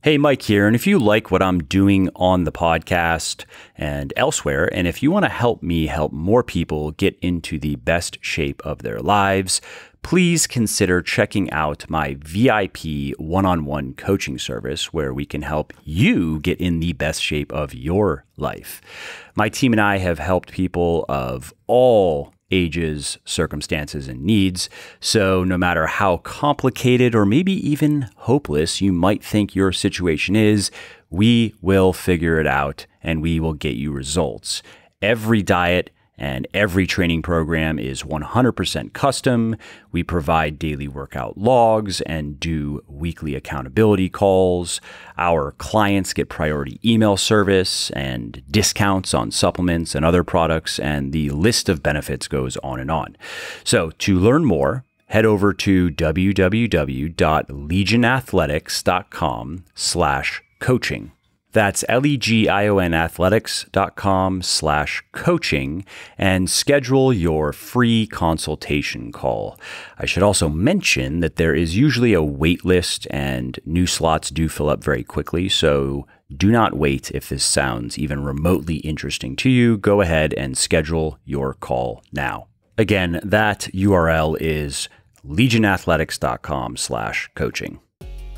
Hey, Mike here. And if you like what I'm doing on the podcast and elsewhere, and if you want to help me help more people get into the best shape of their lives, please consider checking out my VIP one-on-one coaching service where we can help you get in the best shape of your life. My team and I have helped people of all ages, circumstances, and needs. So no matter how complicated or maybe even hopeless you might think your situation is, we will figure it out and we will get you results. Every diet and every training program is 100% custom. We provide daily workout logs and do weekly accountability calls. Our clients get priority email service and discounts on supplements and other products, and the list of benefits goes on and on. So to learn more, head over to www.legionathletics.com/coaching. That's LEGION athletics.com/coaching and schedule your free consultation call. I should also mention that there is usually a wait list and new slots do fill up very quickly. So do not wait. If this sounds even remotely interesting to you, go ahead and schedule your call now. Again, that URL is legionathletics.com/coaching.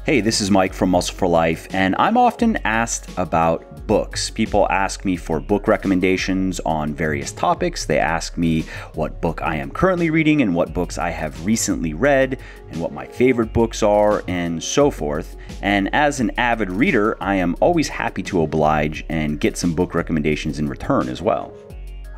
Hey, this is Mike from Muscle for Life, and I'm often asked about books. People ask me for book recommendations on various topics. They ask me what book I am currently reading and what books I have recently read and what my favorite books are and so forth. And as an avid reader, I am always happy to oblige and get some book recommendations in return as well.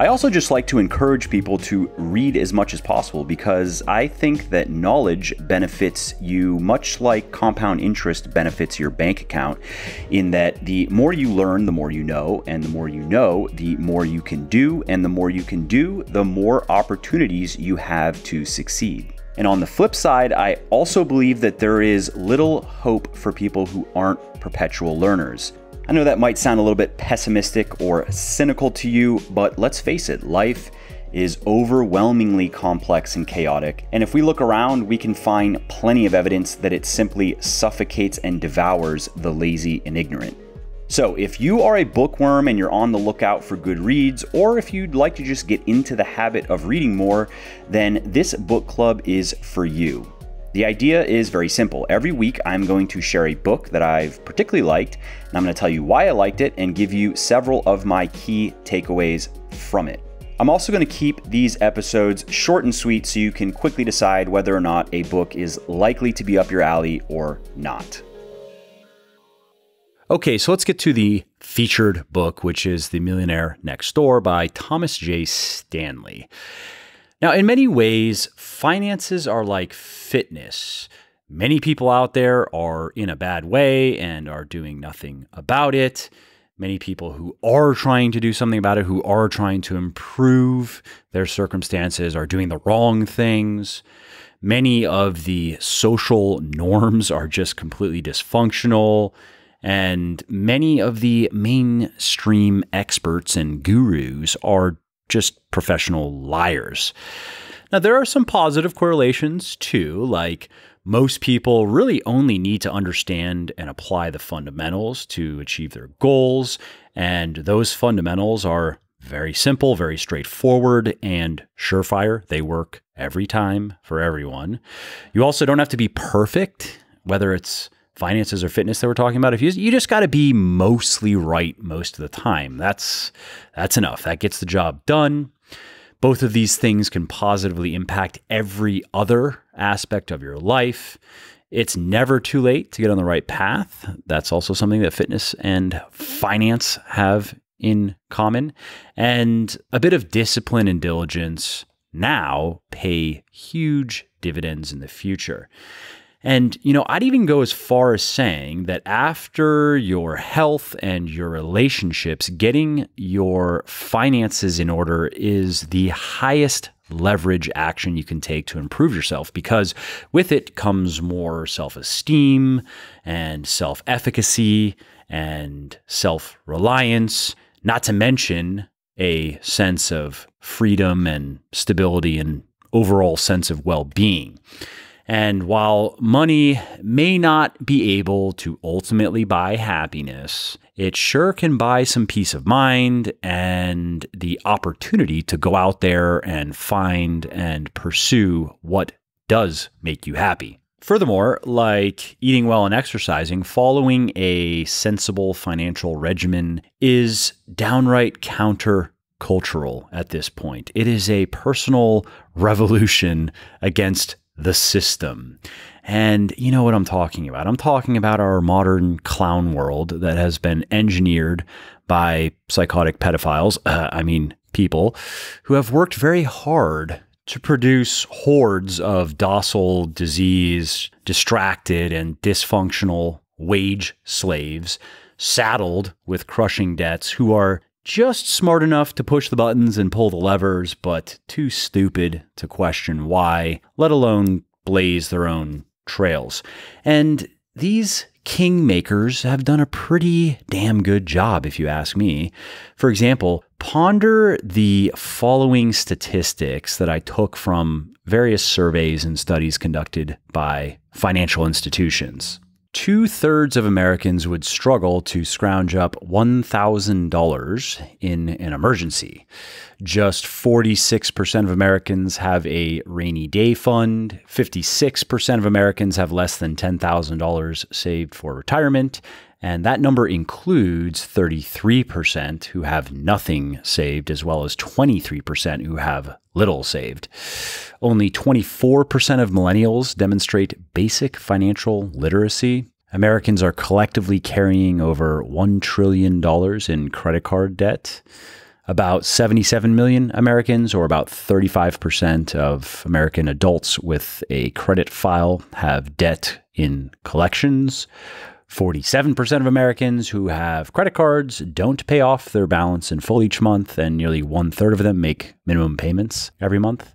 I also just like to encourage people to read as much as possible because I think that knowledge benefits you much like compound interest benefits your bank account, in that the more you learn, the more you know, and the more you know, the more you can do, and the more you can do, the more opportunities you have to succeed. And on the flip side, I also believe that there is little hope for people who aren't perpetual learners. I know that might sound a little bit pessimistic or cynical to you, but let's face it, life is overwhelmingly complex and chaotic. And if we look around, we can find plenty of evidence that it simply suffocates and devours the lazy and ignorant. So if you are a bookworm and you're on the lookout for good reads, or if you'd like to just get into the habit of reading more, then this book club is for you. The idea is very simple. Every week, I'm going to share a book that I've particularly liked, and I'm going to tell you why I liked it and give you several of my key takeaways from it. I'm also going to keep these episodes short and sweet so you can quickly decide whether or not a book is likely to be up your alley or not. Okay, so let's get to the featured book, which is The Millionaire Next Door by Thomas J. Stanley. Now, in many ways, finances are like fitness. Many people out there are in a bad way and are doing nothing about it. Many people who are trying to do something about it, who are trying to improve their circumstances, are doing the wrong things. Many of the social norms are just completely dysfunctional. And many of the mainstream experts and gurus are just professional liars. Now, there are some positive correlations too, like most people really only need to understand and apply the fundamentals to achieve their goals. And those fundamentals are very simple, very straightforward, and surefire. They work every time for everyone. You also don't have to be perfect, whether it's finances or fitness that we're talking about. If you just got to be mostly right most of the time. That's enough. That gets the job done. Both of these things can positively impact every other aspect of your life. It's never too late to get on the right path. That's also something that fitness and finance have in common. And a bit of discipline and diligence now pay huge dividends in the future. And, I'd even go as far as saying that after your health and your relationships, getting your finances in order is the highest leverage action you can take to improve yourself, because with it comes more self-esteem and self-efficacy and self-reliance, not to mention a sense of freedom and stability and overall sense of well-being. And while money may not be able to ultimately buy happiness, it sure can buy some peace of mind and the opportunity to go out there and find and pursue what does make you happy. Furthermore, like eating well and exercising, following a sensible financial regimen is downright countercultural at this point. It is a personal revolution against the system. And you know what I'm talking about. I'm talking about our modern clown world that has been engineered by psychotic pedophiles, people who have worked very hard to produce hordes of docile, diseased, distracted, and dysfunctional wage slaves saddled with crushing debts who are just smart enough to push the buttons and pull the levers, but too stupid to question why, let alone blaze their own trails. And these kingmakers have done a pretty damn good job, if you ask me. For example, ponder the following statistics that I took from various surveys and studies conducted by financial institutions. 2/3 of Americans would struggle to scrounge up $1,000 in an emergency. Just 46% of Americans have a rainy day fund. 56% of Americans have less than $10,000 saved for retirement. And that number includes 33% who have nothing saved, as well as 23% who have little saved. Only 24% of millennials demonstrate basic financial literacy. Americans are collectively carrying over $1 trillion in credit card debt. About 77 million Americans, or about 35% of American adults with a credit file, have debt in collections. 47% of Americans who have credit cards don't pay off their balance in full each month, and nearly 1/3 of them make minimum payments every month.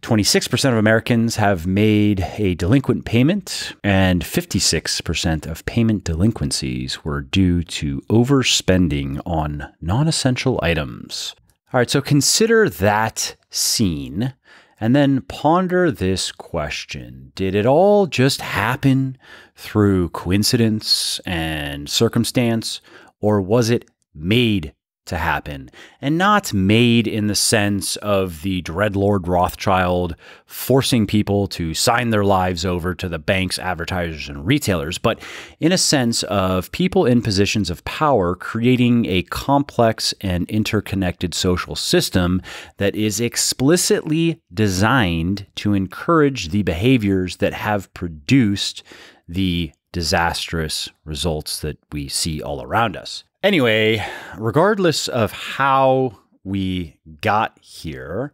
26% of Americans have made a delinquent payment, and 56% of payment delinquencies were due to overspending on non-essential items. All right, so consider that scene and then ponder this question. Did it all just happen through coincidence and circumstance, or was it made to happen? And not made in the sense of the dreadlord Rothschild forcing people to sign their lives over to the banks, advertisers, and retailers, but in a sense of people in positions of power creating a complex and interconnected social system that is explicitly designed to encourage the behaviors that have produced the disastrous results that we see all around us. Anyway, regardless of how we got here,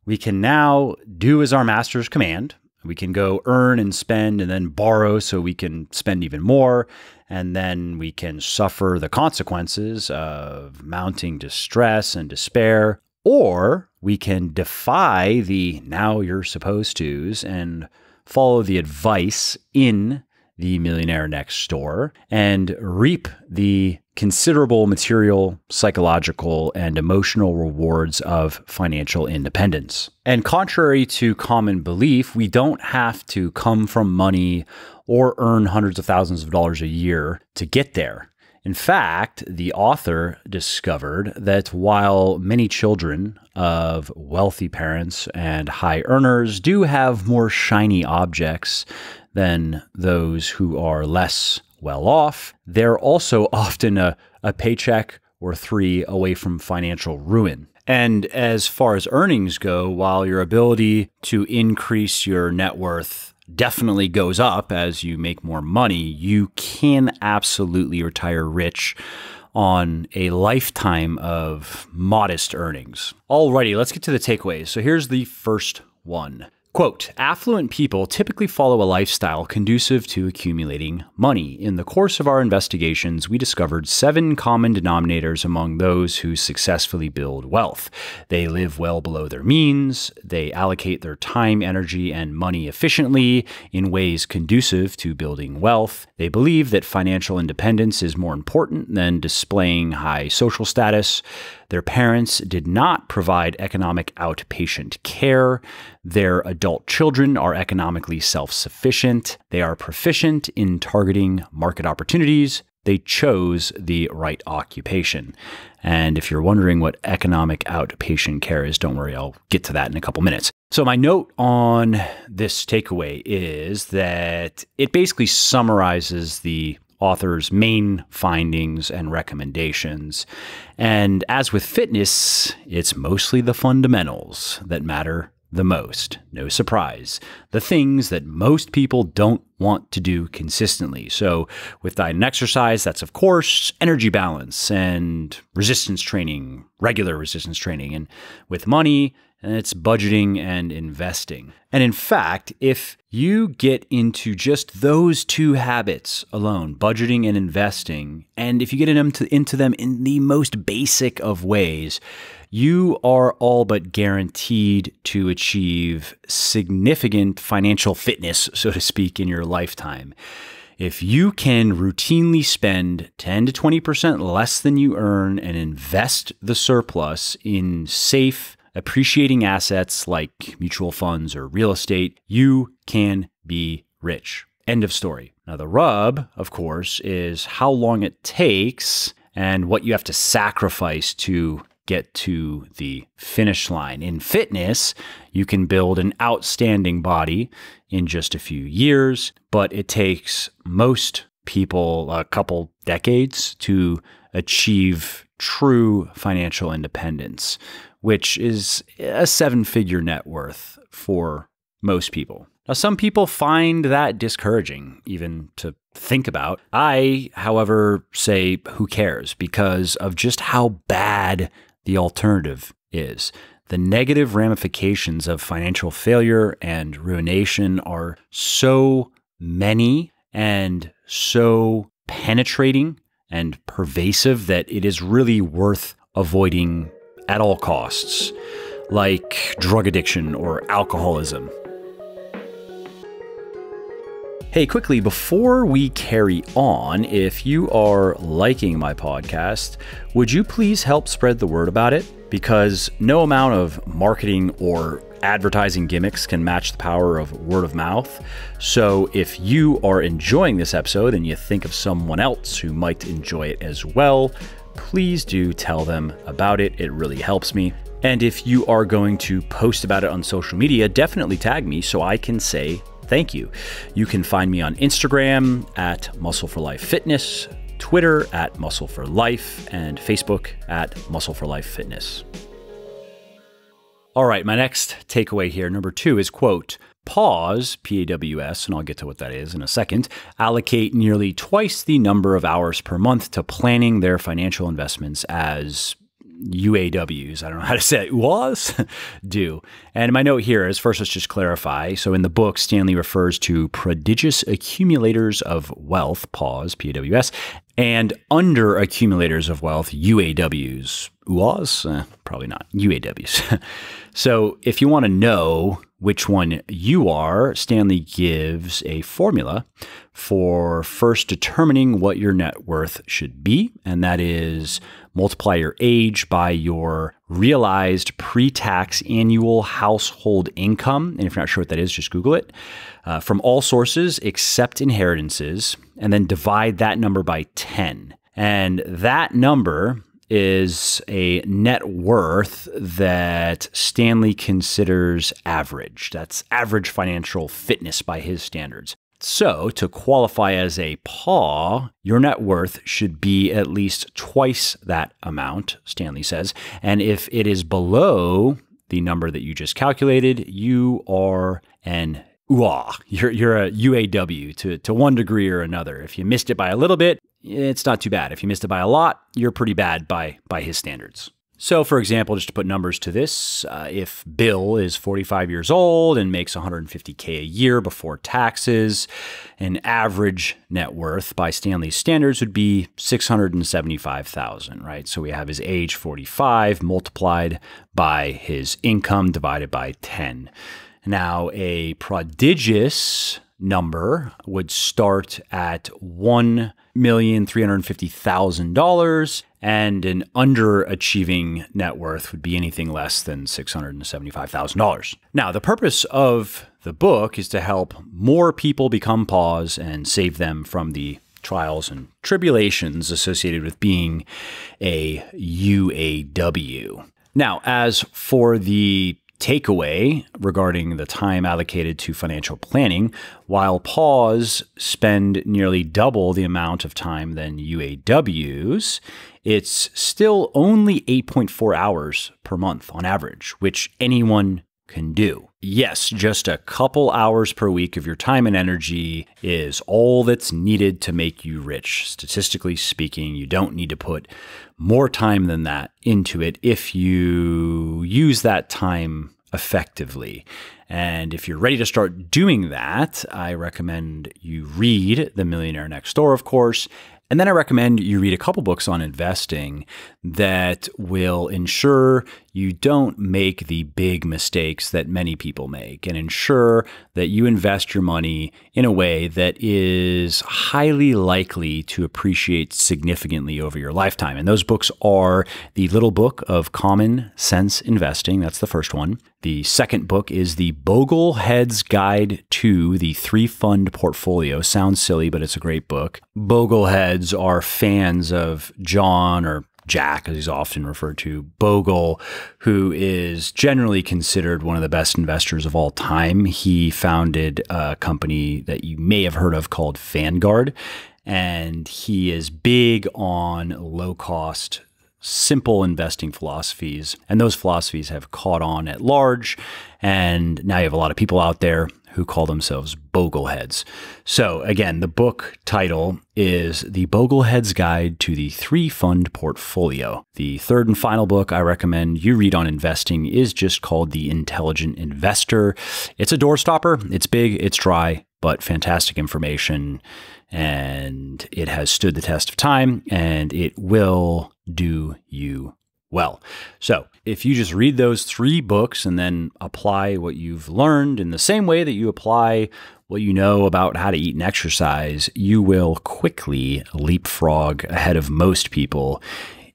we can now do as our masters command. We can go earn and spend and then borrow so we can spend even more. And then we can suffer the consequences of mounting distress and despair. Or we can defy the now you're supposed to's and follow the advice in the Millionaire Next Door and reap the considerable material, psychological, and emotional rewards of financial independence. And contrary to common belief, we don't have to come from money or earn hundreds of thousands of dollars a year to get there. In fact, the author discovered that while many children of wealthy parents and high earners do have more shiny objects than those who are less well off, they're also often a paycheck or three away from financial ruin. And as far as earnings go, while your ability to increase your net worth definitely goes up as you make more money, you can absolutely retire rich on a lifetime of modest earnings. Alrighty, let's get to the takeaways. So here's the first one. Quote, affluent people typically follow a lifestyle conducive to accumulating money. In the course of our investigations, we discovered 7 common denominators among those who successfully build wealth. They live well below their means. They allocate their time, energy, and money efficiently in ways conducive to building wealth. They believe that financial independence is more important than displaying high social status. Their parents did not provide economic outpatient care. Their adult children are economically self-sufficient. They are proficient in targeting market opportunities. They chose the right occupation. And if you're wondering what economic outpatient care is, don't worry, I'll get to that in a couple minutes. So my note on this takeaway is that it basically summarizes the author's main findings and recommendations. And as with fitness, it's mostly the fundamentals that matter the most. No surprise. The things that most people don't want to do consistently. So with diet and exercise, that's of course energy balance and resistance training, regular resistance training. And with money, it's budgeting and investing. And in fact, if you get into just those two habits alone, budgeting and investing, and if you get into them in the most basic of ways, you are all but guaranteed to achieve significant financial fitness, so to speak, in your lifetime. If you can routinely spend 10 to 20% less than you earn and invest the surplus in safe, appreciating assets like mutual funds or real estate, you can be rich. End of story. Now, the rub, of course, is how long it takes and what you have to sacrifice to get to the finish line. In fitness, you can build an outstanding body in just a few years, but it takes most people a couple decades to achieve true financial independence, which is a seven-figure net worth for most people. Now, some people find that discouraging even to think about. I, however, say who cares because of just how bad the alternative is. The negative ramifications of financial failure and ruination are so many and so penetrating and pervasive that it is really worth avoiding at all costs, like drug addiction or alcoholism. Hey, quickly, before we carry on, if you are liking my podcast, would you please help spread the word about it? Because no amount of marketing or advertising gimmicks can match the power of word of mouth. So if you are enjoying this episode and you think of someone else who might enjoy it as well, please do tell them about it. It really helps me. And if you are going to post about it on social media, definitely tag me so I can say thank you. You can find me on Instagram at Muscle for Life Fitness, Twitter at Muscle for Life, and Facebook at Muscle for Life Fitness. All right, my next takeaway here, number 2, is quote, pause, P-A-W-S, and I'll get to what that is in a second, allocate nearly twice the number of hours per month to planning their financial investments as UAWs, I don't know how to say it, UAWs, do. And my note here is, first, let's just clarify. So in the book, Stanley refers to prodigious accumulators of wealth, pause, P-A-W-S, and under accumulators of wealth, UAWs. UAWs? Probably not. UAWs. So if you want to know which one you are, Stanley gives a formula for first determining what your net worth should be, and that is multiply your age by your realized pre-tax annual household income. And if you're not sure what that is, just Google it. From all sources except inheritances, and then divide that number by 10. And that number is a net worth that Stanley considers average. That's average financial fitness by his standards. So to qualify as a PAW, your net worth should be at least twice that amount, Stanley says. And if it is below the number that you just calculated, you are an UAW. You're a UAW to one degree or another. If you missed it by a little bit, it's not too bad. If you missed it by a lot, you're pretty bad by his standards. So for example, just to put numbers to this, if Bill is 45 years old and makes $150K a year before taxes, an average net worth by Stanley's standards would be $675,000, right? So we have his age 45 multiplied by his income divided by 10. Now a prodigious number would start at $1 $1,350,000, and an underachieving net worth would be anything less than $675,000. Now, the purpose of the book is to help more people become pause and save them from the trials and tribulations associated with being a UAW. Now, as for the takeaway regarding the time allocated to financial planning, while pause spend nearly double the amount of time than UAWs, it's still only 8.4 hours per month on average, which anyone can do. Yes, just a couple hours per week of your time and energy is all that's needed to make you rich. Statistically speaking, you don't need to put more time than that into it if you use that time effectively. And if you're ready to start doing that, I recommend you read The Millionaire Next Door, of course. And then I recommend you read a couple books on investing that will ensure you don't make the big mistakes that many people make, and ensure that you invest your money in a way that is highly likely to appreciate significantly over your lifetime. And those books are The Little Book of Common Sense Investing. That's the first one. The second book is The Boglehead's Guide to the Three-Fund Portfolio. Sounds silly, but it's a great book. Bogleheads are fans of John, or Jack, as he's often referred to, Bogle, who is generally considered one of the best investors of all time. He founded a company that you may have heard of called Vanguard, and he is big on low-cost, simple investing philosophies, and those philosophies have caught on at large, and now you have a lot of people out there who call themselves Bogleheads. So again, the book title is The Boglehead's Guide to the Three-Fund Portfolio. The third and final book I recommend you read on investing is just called The Intelligent Investor. It's a doorstopper. It's big, it's dry, but fantastic information, and it has stood the test of time, and it will do you well. So if you just read those three books and then apply what you've learned in the same way that you apply what you know about how to eat and exercise, you will quickly leapfrog ahead of most people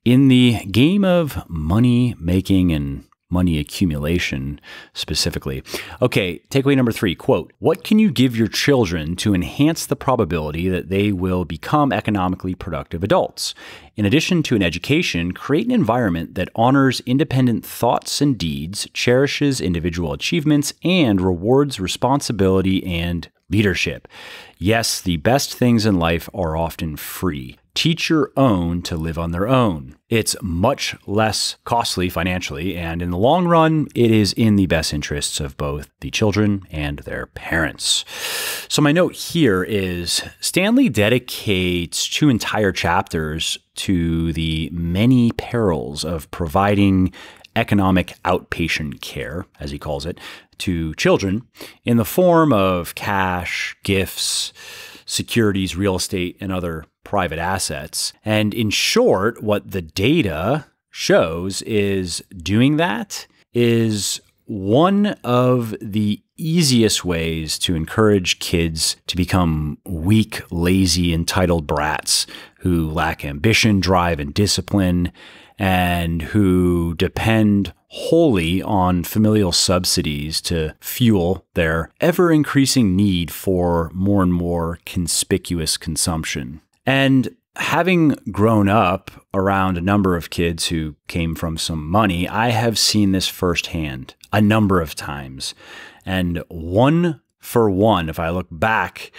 in the game of money making and money accumulation specifically. Okay, takeaway number 3, quote, "What can you give your children to enhance the probability that they will become economically productive adults? In addition to an education, create an environment that honors independent thoughts and deeds, cherishes individual achievements, and rewards responsibility and leadership. Yes, the best things in life are often free. Teach your own to live on their own. It's much less costly financially, and in the long run, it is in the best interests of both the children and their parents." So my note here is Stanley dedicates 2 entire chapters to the many perils of providing economic outpatient care, as he calls it, to children in the form of cash, gifts, securities, real estate, and other private assets. And in short, what the data shows is doing that is one of the easiest ways to encourage kids to become weak, lazy, entitled brats who lack ambition, drive, and discipline, and who depend wholly on familial subsidies to fuel their ever-increasing need for more and more conspicuous consumption. And having grown up around a number of kids who came from some money, I have seen this firsthand a number of times. And one for one, if I look back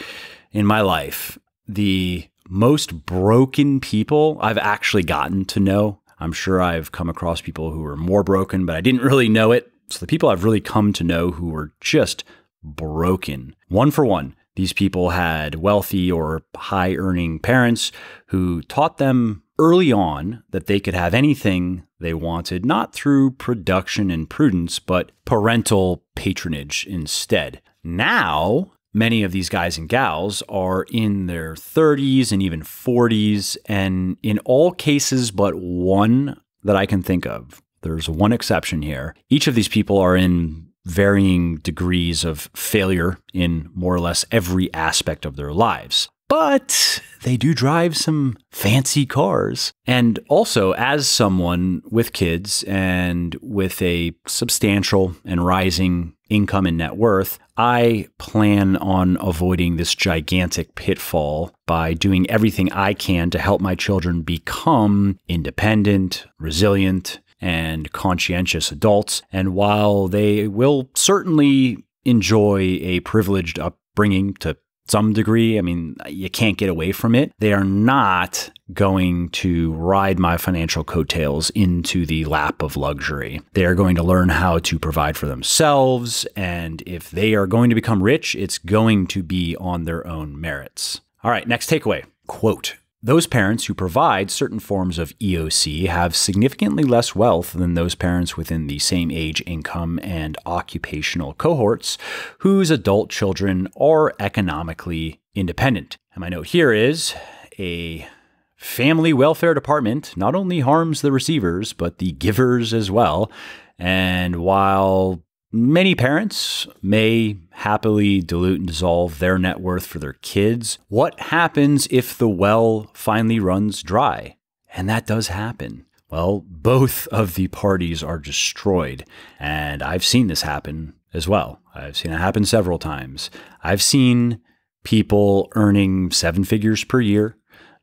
in my life, the most broken people I've actually gotten to know, I'm sure I've come across people who were more broken, but I didn't really know it. So the people I've really come to know who were just broken, one for one, these people had wealthy or high-earning parents who taught them early on that they could have anything they wanted, not through production and prudence, but parental patronage instead. Now, many of these guys and gals are in their 30s and even 40s, and in all cases but one that I can think of, there's one exception here, each of these people are in varying degrees of failure in more or less every aspect of their lives. But they do drive some fancy cars. And also, as someone with kids and with a substantial and rising income and net worth, I plan on avoiding this gigantic pitfall by doing everything I can to help my children become independent, resilient, and conscientious adults. And while they will certainly enjoy a privileged upbringing to some degree, I mean, you can't get away from it, they are not going to ride my financial coattails into the lap of luxury. They are going to learn how to provide for themselves, and if they are going to become rich, it's going to be on their own merits. All right, next takeaway. Quote, those parents who provide certain forms of EOC have significantly less wealth than those parents within the same age, income, and occupational cohorts whose adult children are economically independent. And my note here is a family welfare department not only harms the receivers, but the givers as well. And while many parents may happily dilute and dissolve their net worth for their kids, what happens if the well finally runs dry? And that does happen. Well, both of the parties are destroyed. And I've seen this happen as well. I've seen it happen several times. I've seen people earning 7 figures per year,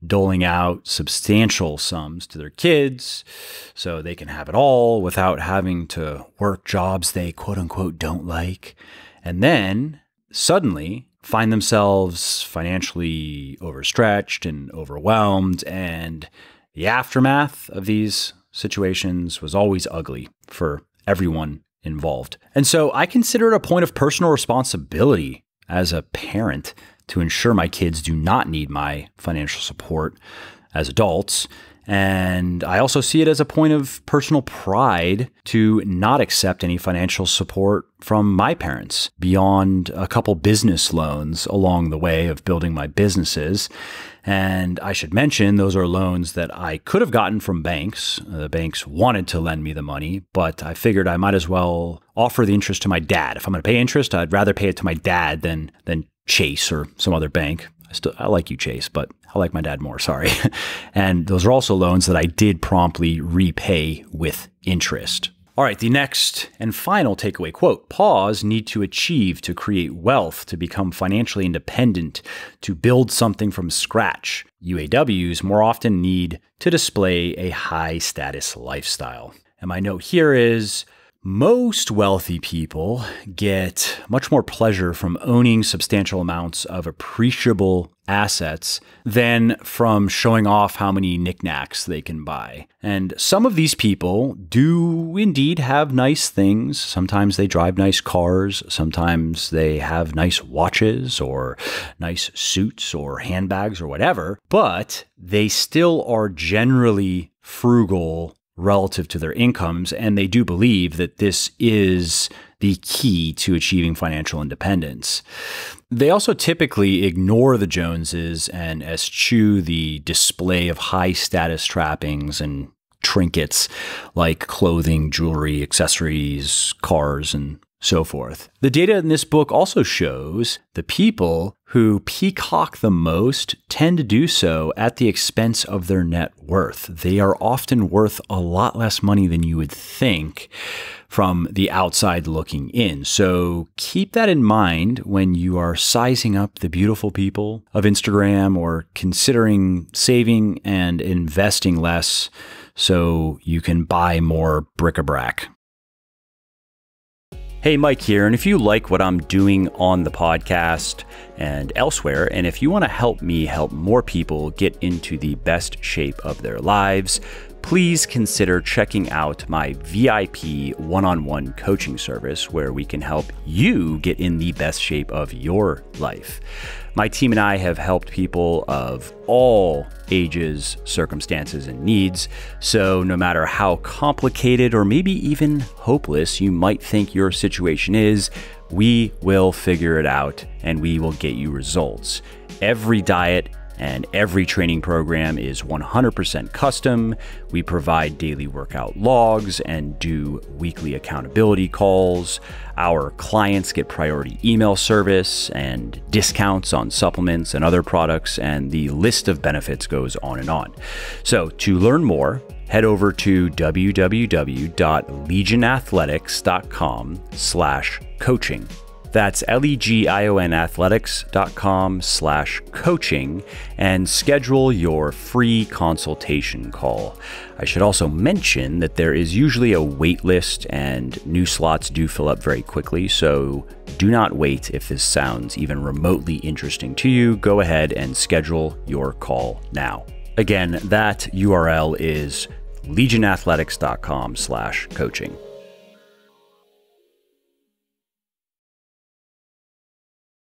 doling out substantial sums to their kids so they can have it all without having to work jobs they quote unquote don't like, and then suddenly find themselves financially overstretched and overwhelmed. And the aftermath of these situations was always ugly for everyone involved. And so I consider it a point of personal responsibility as a parent to ensure my kids do not need my financial support as adults. And I also see it as a point of personal pride to not accept any financial support from my parents beyond a couple business loans along the way of building my businesses. And I should mention, those are loans that I could have gotten from banks. The banks wanted to lend me the money, but I figured I might as well offer the interest to my dad. If I'm going to pay interest, I'd rather pay it to my dad than Chase or some other bank. I like you, Chase, but I like my dad more, sorry. And those are also loans that I did promptly repay with interest. All right, the next and final takeaway quote, PAWs need to achieve to create wealth, to become financially independent, to build something from scratch. UAWs more often need to display a high status lifestyle. And my note here is, most wealthy people get much more pleasure from owning substantial amounts of appreciable assets than from showing off how many knickknacks they can buy. And some of these people do indeed have nice things. Sometimes they drive nice cars. Sometimes they have nice watches or nice suits or handbags or whatever, but they still are generally frugal relative to their incomes, and they do believe that this is the key to achieving financial independence. They also typically ignore the Joneses and eschew the display of high status trappings and trinkets like clothing, jewelry, accessories, cars, and so forth. The data in this book also shows the people who peacock the most tend to do so at the expense of their net worth. They are often worth a lot less money than you would think from the outside looking in. So keep that in mind when you are sizing up the beautiful people of Instagram or considering saving and investing less so you can buy more bric-a-brac. Hey, Mike here, and if you like what I'm doing on the podcast and elsewhere, and if you want to help me help more people get into the best shape of their lives, please consider checking out my VIP one-on-one coaching service where we can help you get in the best shape of your life. My team and I have helped people of all ages, circumstances, and needs. So no matter how complicated or maybe even hopeless you might think your situation is, we will figure it out and we will get you results. Every diet, And every training program is 100% custom. We provide daily workout logs and do weekly accountability calls. Our clients get priority email service and discounts on supplements and other products, and the list of benefits goes on and on. So to learn more, head over to www.legionathletics.com/coaching. That's LEGION athletics.com/coaching and schedule your free consultation call. I should also mention that there is usually a wait list and new slots do fill up very quickly. So do not wait. If this sounds even remotely interesting to you, go ahead and schedule your call now. Again, that URL is legionathletics.com/coaching.